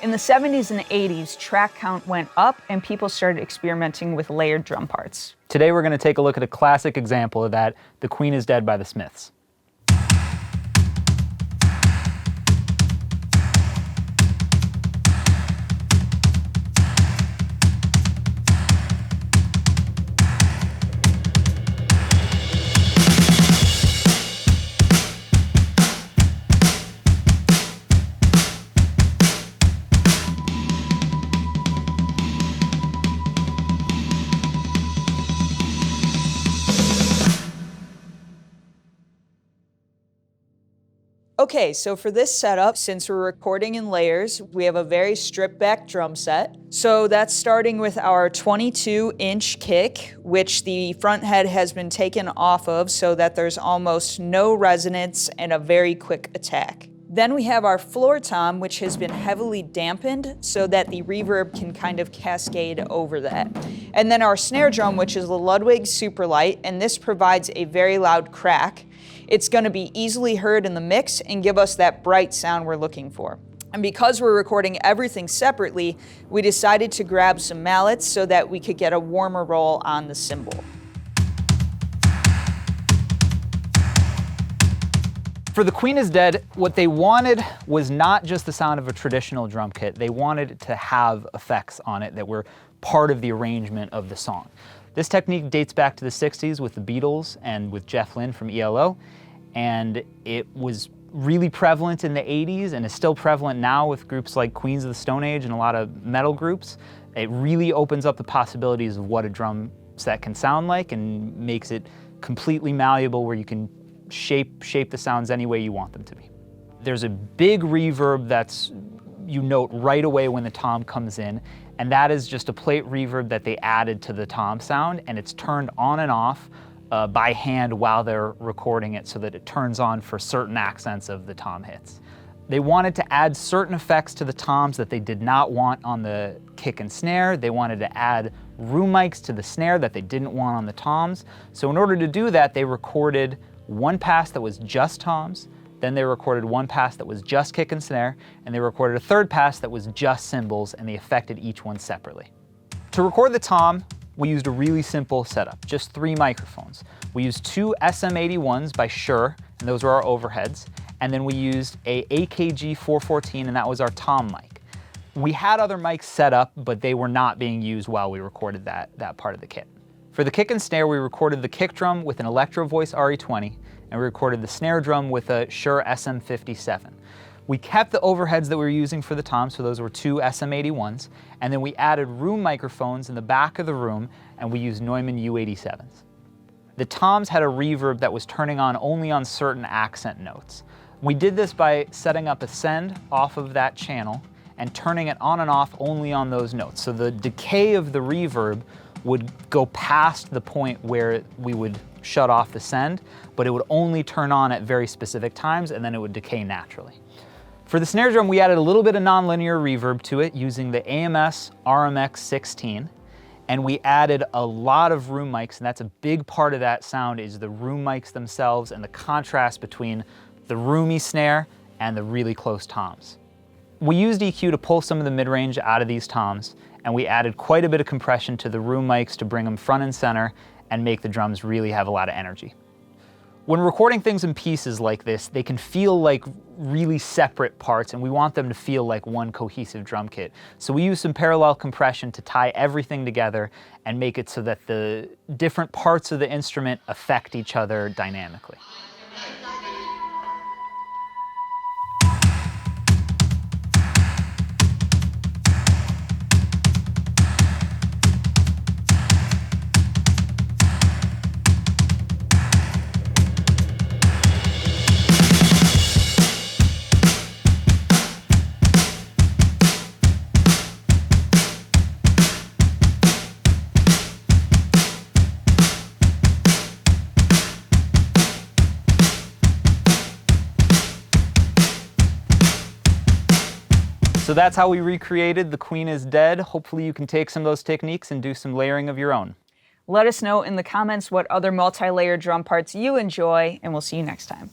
In the 70s and 80s, track count went up and people started experimenting with layered drum parts. Today we're going to take a look at a classic example of that, The Queen is Dead by the Smiths. Okay, so for this setup, since we're recording in layers, we have a very stripped back drum set. So that's starting with our 22-inch kick, which the front head has been taken off of so that there's almost no resonance and a very quick attack. Then we have our floor tom, which has been heavily dampened so that the reverb can kind of cascade over that. And then our snare drum, which is the Ludwig Superlight, and this provides a very loud crack. It's going to be easily heard in the mix and give us that bright sound we're looking for. And because we're recording everything separately, we decided to grab some mallets so that we could get a warmer roll on the cymbal. For The Queen is Dead, what they wanted was not just the sound of a traditional drum kit. They wanted to have effects on it that were part of the arrangement of the song. This technique dates back to the 60s with the Beatles and with Jeff Lynne from ELO, and it was really prevalent in the 80s and is still prevalent now with groups like Queens of the Stone Age and a lot of metal groups. It really opens up the possibilities of what a drum set can sound like and makes it completely malleable where you can shape the sounds any way you want them to be. There's a big reverb that's you note right away when the tom comes in, and that is just a plate reverb that they added to the tom sound, and it's turned on and off by hand while they're recording it so that it turns on for certain accents of the tom hits. They wanted to add certain effects to the toms that they did not want on the kick and snare. They wanted to add room mics to the snare that they didn't want on the toms. So in order to do that, they recorded one pass that was just toms, then they recorded one pass that was just kick and snare, and they recorded a third pass that was just cymbals, and they affected each one separately. To record the tom, we used a really simple setup, just 3 microphones. We used 2 SM81s by SHURE, and those were our overheads, and then we used a AKG 414, and that was our tom mic. We had other mics set up, but they were not being used while we recorded that part of the kit. For the kick and snare, we recorded the kick drum with an ELECTRO-VOICE RE20, and we recorded the snare drum with a SHURE SM57. We kept the overheads that we were using for the toms, so those were 2 SM81s, and then we added room microphones in the back of the room, and we used NEUMANN U87s. The toms had a reverb that was turning on only on certain accent notes. We did this by setting up a send off of that channel and turning it on and off only on those notes. So the decay of the reverb would go past the point where we would shut off the send, but it would only turn on at very specific times, and then it would decay naturally. For the snare drum, we added a little bit of nonlinear reverb to it using the AMS RMX 16, and we added a lot of room mics, and that's a big part of that sound is the room mics themselves and the contrast between the roomy snare and the really close toms. We used EQ to pull some of the mid-range out of these toms, and we added quite a bit of compression to the room mics to bring them front and center and make the drums really have a lot of energy. When recording things in pieces like this, they can feel like really separate parts, and we want them to feel like one cohesive drum kit. So we use some parallel compression to tie everything together and make it so that the different parts of the instrument affect each other dynamically. So that's how we recreated The Queen is Dead. Hopefully you can take some of those techniques and do some layering of your own. Let us know in the comments what other multi-layer drum parts you enjoy, and we'll see you next time.